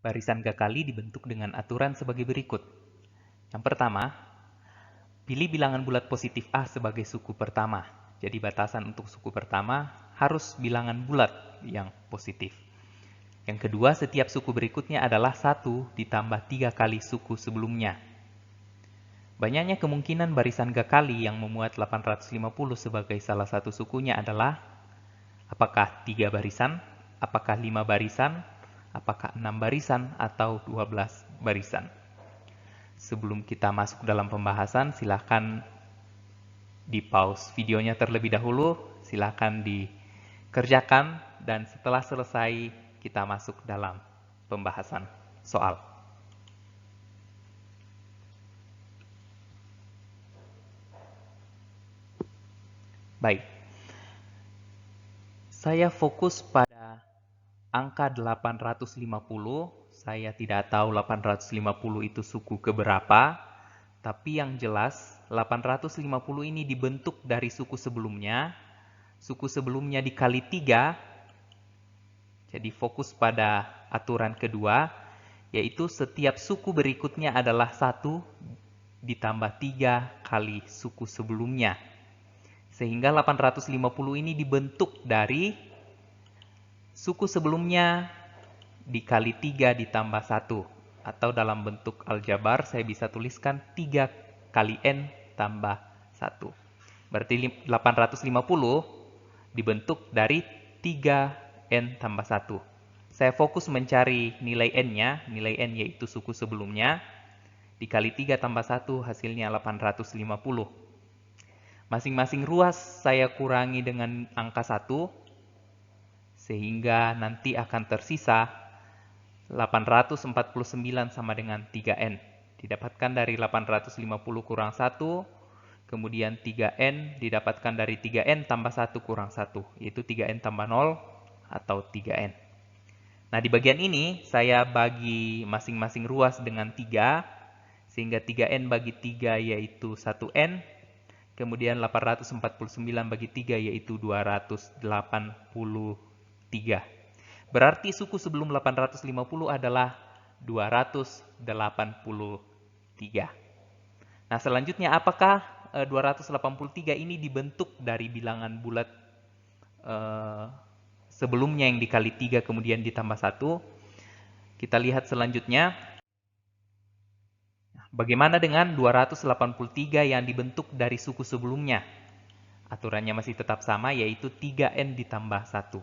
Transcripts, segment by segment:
Barisan Gakali dibentuk dengan aturan sebagai berikut. Yang pertama, pilih bilangan bulat positif A sebagai suku pertama. Jadi batasan untuk suku pertama harus bilangan bulat yang positif. Yang kedua, setiap suku berikutnya adalah 1 ditambah 3 kali suku sebelumnya. Banyaknya kemungkinan barisan Gakali yang memuat 850 sebagai salah satu sukunya adalah apakah 3 barisan, apakah 5 barisan, apakah 6 barisan, atau 12 barisan. Sebelum kita masuk dalam pembahasan, silakan di pause videonya terlebih dahulu, silakan dikerjakan, dan setelah selesai kita masuk dalam pembahasan soal. Baik, saya fokus pada angka 850. Saya tidak tahu 850 itu suku keberapa, tapi yang jelas 850 ini dibentuk dari suku sebelumnya. Suku sebelumnya dikali 3, jadi fokus pada aturan kedua, yaitu setiap suku berikutnya adalah 1 ditambah 3 kali suku sebelumnya. Sehingga 850 ini dibentuk dari suku sebelumnya dikali 3 ditambah 1. Atau dalam bentuk aljabar saya bisa tuliskan 3 kali N tambah 1. Berarti 850 dibentuk dari 3N tambah 1. Saya fokus mencari nilai N-nya, nilai N yaitu suku sebelumnya, dikali 3 tambah 1 hasilnya 850. Masing-masing ruas saya kurangi dengan angka 1, sehingga nanti akan tersisa 849 sama dengan 3N. Didapatkan dari 850 kurang 1, kemudian 3N didapatkan dari 3N tambah 1 kurang 1, yaitu 3N tambah 0 atau 3N. Nah, di bagian ini saya bagi masing-masing ruas dengan 3, sehingga 3N bagi 3 yaitu 1N, kemudian 849 bagi 3 yaitu 283. Berarti suku sebelum 850 adalah 283. Nah, selanjutnya apakah 283 ini dibentuk dari bilangan bulat sebelumnya yang dikali 3 kemudian ditambah 1? Kita lihat selanjutnya. Bagaimana dengan 283 yang dibentuk dari suku sebelumnya? Aturannya masih tetap sama, yaitu 3N ditambah 1.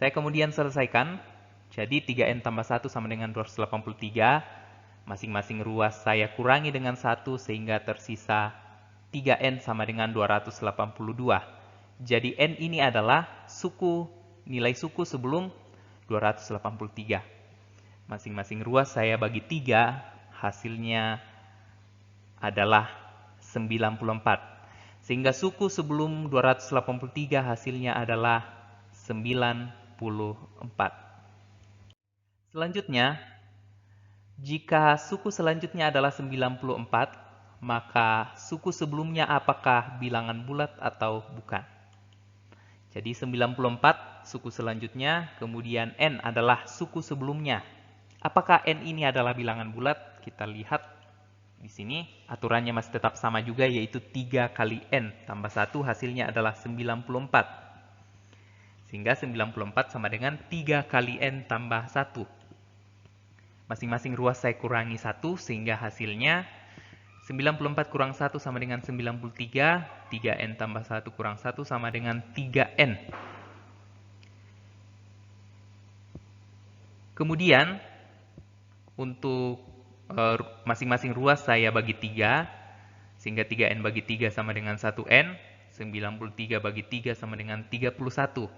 Saya kemudian selesaikan. Jadi 3N tambah 1 sama dengan 283. Masing-masing ruas saya kurangi dengan 1 sehingga tersisa 3N sama dengan 282. Jadi N ini adalah nilai suku sebelum 283. Masing-masing ruas saya bagi 3, hasilnya adalah 94. Sehingga suku sebelum 283 hasilnya adalah 94. Selanjutnya, jika suku selanjutnya adalah 94, maka suku sebelumnya apakah bilangan bulat atau bukan? Jadi 94 suku selanjutnya, kemudian N adalah suku sebelumnya. Apakah N ini adalah bilangan bulat? Kita lihat di sini aturannya masih tetap sama juga, yaitu 3 kali N tambah 1 hasilnya adalah 94. Sehingga 94 sama dengan 3 kali N tambah 1. Masing-masing ruas saya kurangi 1 sehingga hasilnya 94 kurang 1 sama dengan 93, 3N tambah 1 kurang 1 sama dengan 3N. Kemudian untuk masing-masing ruas saya bagi 3, sehingga 3N bagi 3 sama dengan 1N, 93 bagi 3 sama dengan 31.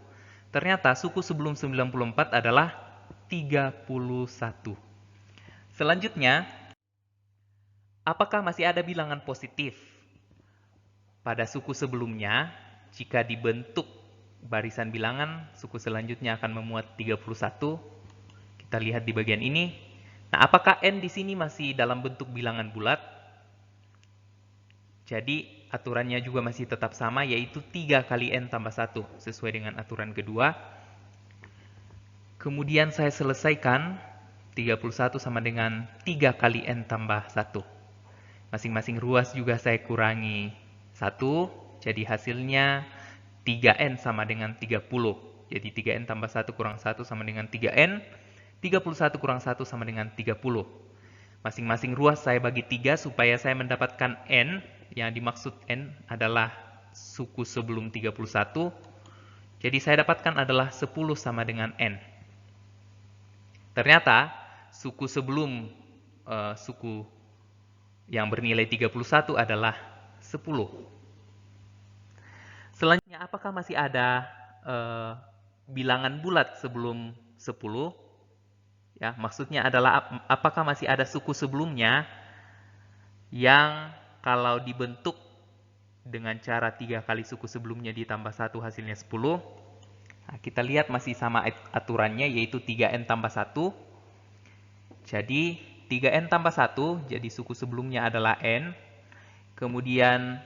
Ternyata suku sebelum 94 adalah 31. Selanjutnya, apakah masih ada bilangan positif pada suku sebelumnya? Jika dibentuk barisan bilangan, suku selanjutnya akan memuat 31. Kita lihat di bagian ini. Nah, apakah N di sini masih dalam bentuk bilangan bulat? Jadi, aturannya juga masih tetap sama, yaitu 3 kali N tambah 1, sesuai dengan aturan kedua. Kemudian saya selesaikan, 31 sama dengan 3 kali N tambah 1. Masing-masing ruas juga saya kurangi 1, jadi hasilnya 3N sama dengan 30. Jadi 3N tambah 1 kurang 1 sama dengan 3N, 31 kurang 1 sama dengan 30. Masing-masing ruas saya bagi 3 supaya saya mendapatkan N. Yang dimaksud N adalah suku sebelum 31. Jadi saya dapatkan adalah 10 sama dengan N. Ternyata suku sebelum suku yang bernilai 31 adalah 10. Selanjutnya, apakah masih ada bilangan bulat sebelum 10? Ya, maksudnya adalah apakah masih ada suku sebelumnya yang kalau dibentuk dengan cara 3 kali suku sebelumnya ditambah 1 hasilnya 10. Nah, kita lihat masih sama aturannya, yaitu 3N tambah 1. Jadi 3N tambah 1, jadi suku sebelumnya adalah N. Kemudian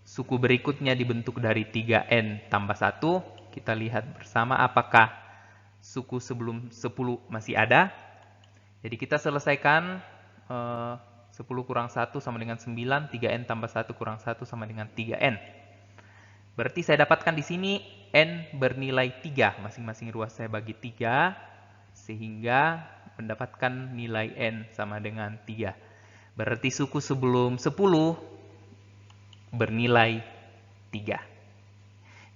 suku berikutnya dibentuk dari 3N tambah 1. Kita lihat bersama apakah suku sebelum 10 masih ada. Jadi kita selesaikan 10 kurang 1 sama dengan 9, 3N tambah 1 kurang 1 sama dengan 3N. Berarti saya dapatkan di sini N bernilai 3. Masing-masing ruas saya bagi 3, sehingga mendapatkan nilai N sama dengan 3. Berarti suku sebelum 10 bernilai 3.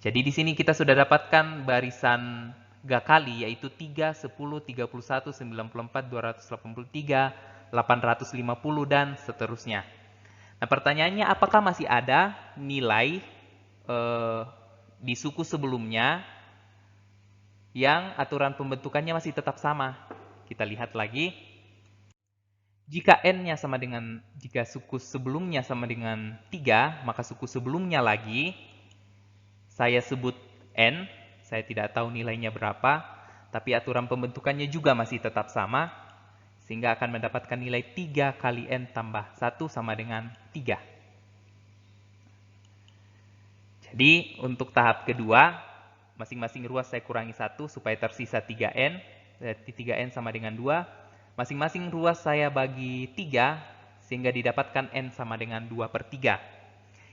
Jadi di sini kita sudah dapatkan barisan Gakali, yaitu 3, 10, 31, 94, 283, 850, dan seterusnya. Nah, pertanyaannya, apakah masih ada nilai di suku sebelumnya yang aturan pembentukannya masih tetap sama? Kita lihat lagi. Jika N-nya sama dengan, jika suku sebelumnya sama dengan 3, maka suku sebelumnya lagi saya sebut N. Saya tidak tahu nilainya berapa, tapi aturan pembentukannya juga masih tetap sama, sehingga akan mendapatkan nilai 3 kali N tambah 1 sama dengan 3. Jadi untuk tahap kedua, masing-masing ruas saya kurangi 1 supaya tersisa 3N. 3N sama dengan 2. Masing-masing ruas saya bagi 3 sehingga didapatkan N sama dengan 2/3.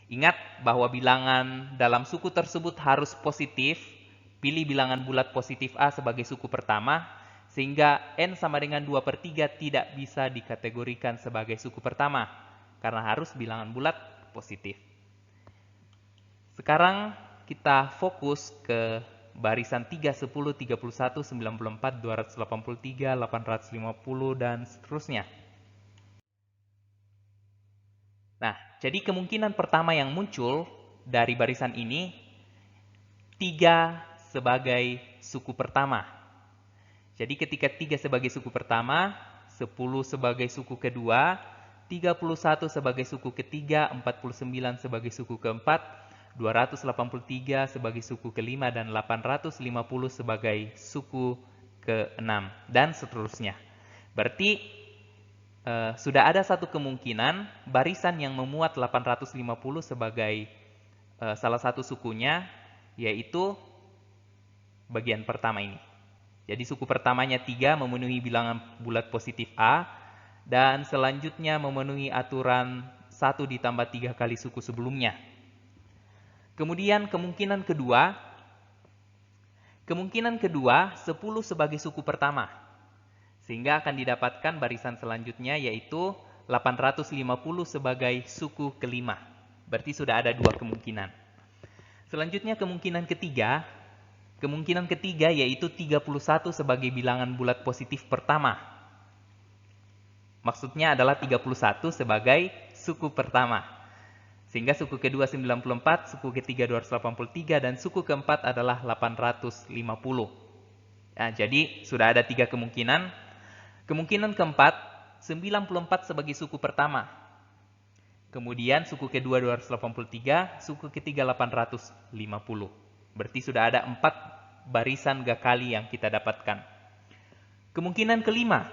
Ingat bahwa bilangan dalam suku tersebut harus positif. Pilih bilangan bulat positif A sebagai suku pertama, sehingga N sama dengan 2/3 tidak bisa dikategorikan sebagai suku pertama, karena harus bilangan bulat positif. Sekarang kita fokus ke barisan 3, 10, 31, 94, 283, 850, dan seterusnya. Nah, jadi kemungkinan pertama yang muncul dari barisan ini, 3 sebagai suku pertama. Jadi ketika 3 sebagai suku pertama, 10 sebagai suku kedua, 31 sebagai suku ketiga, 49 sebagai suku keempat, 283 sebagai suku kelima, dan 850 sebagai suku keenam, dan seterusnya. Berarti sudah ada satu kemungkinan barisan yang memuat 850 sebagai salah satu sukunya, yaitu bagian pertama ini. Jadi suku pertamanya 3 memenuhi bilangan bulat positif A, dan selanjutnya memenuhi aturan 1 ditambah 3 kali suku sebelumnya. Kemudian kemungkinan kedua 10 sebagai suku pertama, sehingga akan didapatkan barisan selanjutnya yaitu 850 sebagai suku kelima. Berarti sudah ada 2 kemungkinan. Selanjutnya kemungkinan ketiga yaitu 31 sebagai bilangan bulat positif pertama. Maksudnya adalah 31 sebagai suku pertama. Sehingga suku kedua 94, suku ketiga 283, dan suku keempat adalah 850. Nah, jadi sudah ada 3 kemungkinan. Kemungkinan keempat, 94 sebagai suku pertama. Kemudian suku kedua 283, suku ketiga 850. Berarti sudah ada 4 barisan Gakali yang kita dapatkan. Kemungkinan kelima,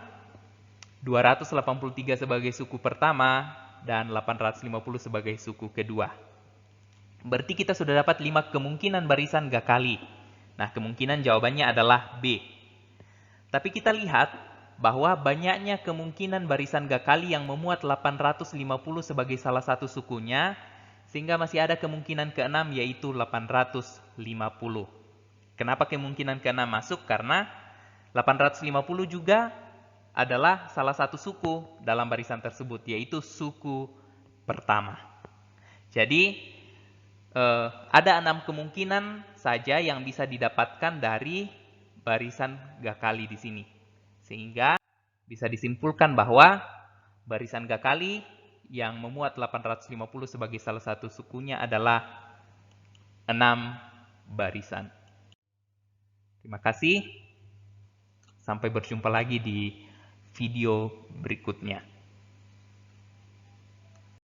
283 sebagai suku pertama dan 850 sebagai suku kedua. Berarti kita sudah dapat 5 kemungkinan barisan Gakali. Nah, kemungkinan jawabannya adalah B. Tapi kita lihat bahwa banyaknya kemungkinan barisan Gakali yang memuat 850 sebagai salah satu sukunya, sehingga masih ada kemungkinan keenam yaitu 850. Kenapa kemungkinan keenam masuk? Karena 850 juga adalah salah satu suku dalam barisan tersebut, yaitu suku pertama. Jadi ada 6 kemungkinan saja yang bisa didapatkan dari barisan Gakali di sini. Sehingga bisa disimpulkan bahwa barisan Gakali yang memuat 850 sebagai salah satu sukunya adalah 6 barisan. Terima kasih. Sampai berjumpa lagi di video berikutnya.